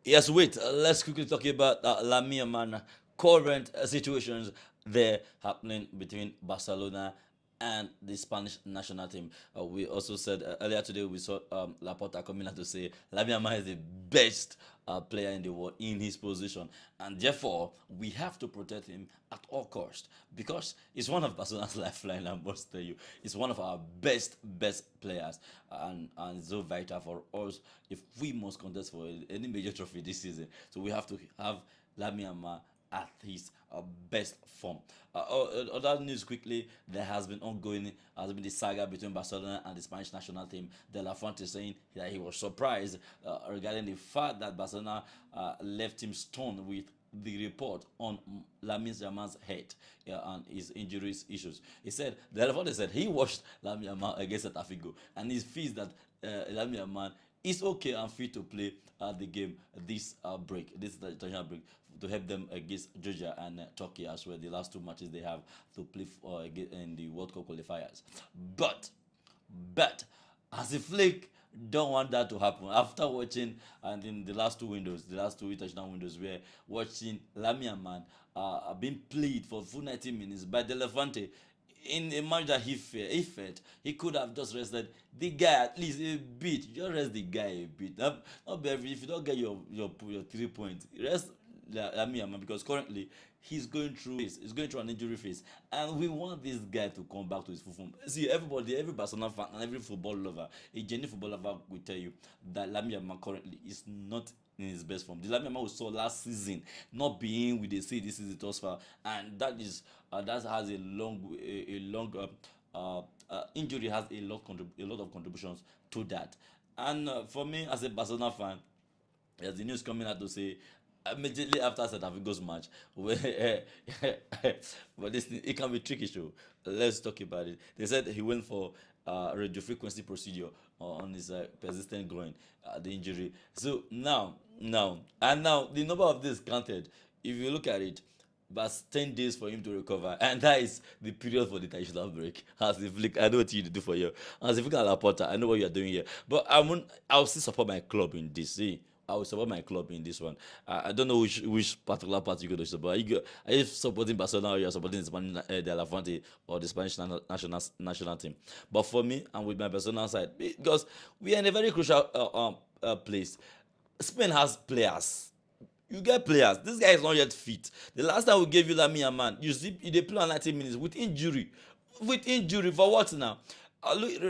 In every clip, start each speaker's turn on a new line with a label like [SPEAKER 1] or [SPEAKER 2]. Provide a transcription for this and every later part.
[SPEAKER 1] Yes, wait. Let's quickly talk about Lamine man current situations there happening between Barcelona and the Spanish national team. We also said earlier today we saw Laporta coming out to say Lamine Yamal is the best player in the world in his position, and therefore we have to protect him at all cost because he's one of Barcelona's lifeline. I must tell you, he's one of our best players, and it's so vital for us if we must contest for any major trophy this season. So we have to have Lamine Yamal at his best form. Other news quickly, there has been the saga between Barcelona and the Spanish national team. De La Fuente saying that he was surprised regarding the fact that Barcelona left him stunned with the report on Lamine Yamal's head, yeah, and his injuries issues. He said De La Fuente said he watched Lamine Yamal against Atafigo and he feels that Lamine Yamal is okay and fit to play the game this international break to help them against Georgia and Turkey as well. The last two matches they have to play in the World Cup qualifiers. But but as a flake, don't want that to happen. After watching and in the last two international windows, we're watching Lamia man being played for full 90 minutes by Delefante in a match that he felt he could have just rested the guy at least a bit. Just rest the guy a bit. Not be every if you don't get your 3 points, rest Lamine because currently he's going through an injury phase, and we want this guy to come back to his full form. See, every Barcelona fan and every football lover, a genuine football lover, will tell you that Lamine currently is not in his best form. The Lamine we saw last season not being with the say this is the transfer, and that has a long injury has a lot of contributions to that. And for me as a Barcelona fan, there's the news coming out to say immediately after South Africa's match, where but this thing, it can be tricky. So let's talk about it. They said he went for radio frequency procedure on his persistent groin, the injury. So now the number of days counted. If you look at it, but 10 days for him to recover, and that is the period for the traditional break. As if like, I know what you do for you. As if you can Laporta, I know what you are doing here. But I'll still support my club in this. See, I will support my club in this one. I don't know which particular party you're going to support. Are you supporting Barcelona or you're supporting the Spanish De La Fuente or the Spanish national team? But for me, I'm with my Barcelona side because we are in a very crucial place. Spain has players. You get players. This guy is not yet fit. The last time we gave you Lamine man, you see, they play on 90 minutes with injury. With injury for what now?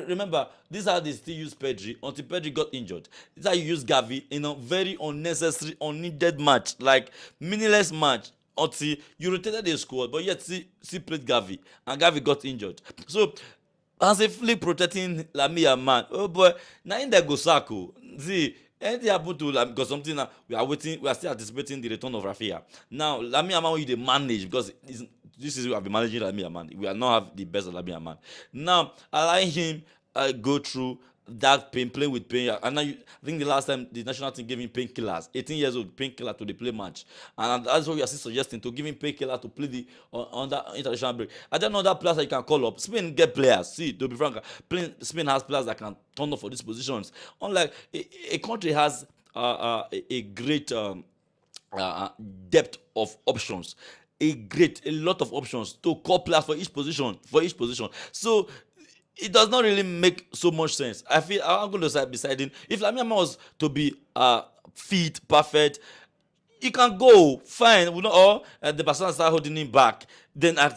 [SPEAKER 1] Remember, this is how they still use Pedri until Pedri got injured. This is how you use Gavi in a very unnecessary, unneeded match, like meaningless match until you rotated the squad, but yet see played Gavi and Gavi got injured. So as a flip protecting Lamia man, oh boy, now in there go Sako. See, anything happen to Lam because something now we are still anticipating the return of Rafinha. Now Lamia man we dey manage because this is we have been managing Lamia man. We are not have the best of Lamia man. Now allowing him go through that pain, play with pain. And now I think the last time the national team gave him painkillers, 18 years old painkiller to the play match, and that's what we are still suggesting to give him painkiller to play the on that international break. I don't know that players that you can call up. Spain get players. See, to be frank, Spain has players that can turn up for these positions. Unlike a country has a great depth of options, a lot of options to call players for each position. So it does not really make so much sense. I feel I'm going to start deciding if Lamine was to be fit, perfect, he can go fine. We know, or the person start holding him back. Then I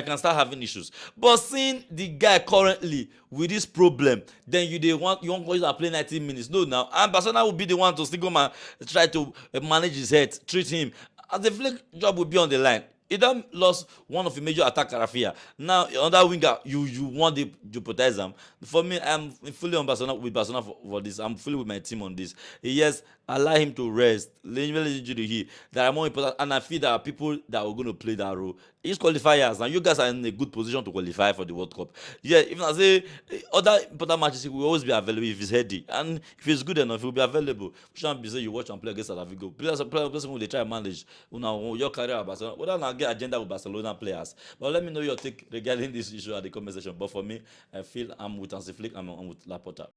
[SPEAKER 1] can start having issues. But seeing the guy currently with this problem, then you want to play 90 minutes. No, now and Barcelona will be the one to still go and try to manage his head, treat him. As the flick job will be on the line. He done lost one of the major attacker Rafinha. Now on that winger, you want to jeopardize him. For me, I'm fully on Barcelona with Barcelona for this. I'm fully with my team on this. Yes, allow him to rest. Literally injury here that are more important, and I feel there are people that are going to play that role. It's qualifiers, and you guys are in a good position to qualify for the World Cup. Yeah, even I say other important matches, he will always be available if he's healthy, and if he's good enough, he will be available. Which one be say you watch and play against South Africa? Players will they try and manage. Your career at Barcelona. Whether not get agenda with Barcelona players. But let me know your take regarding this issue at the comment section. But for me, I feel I'm with Hansi Flick. I'm with Laporta.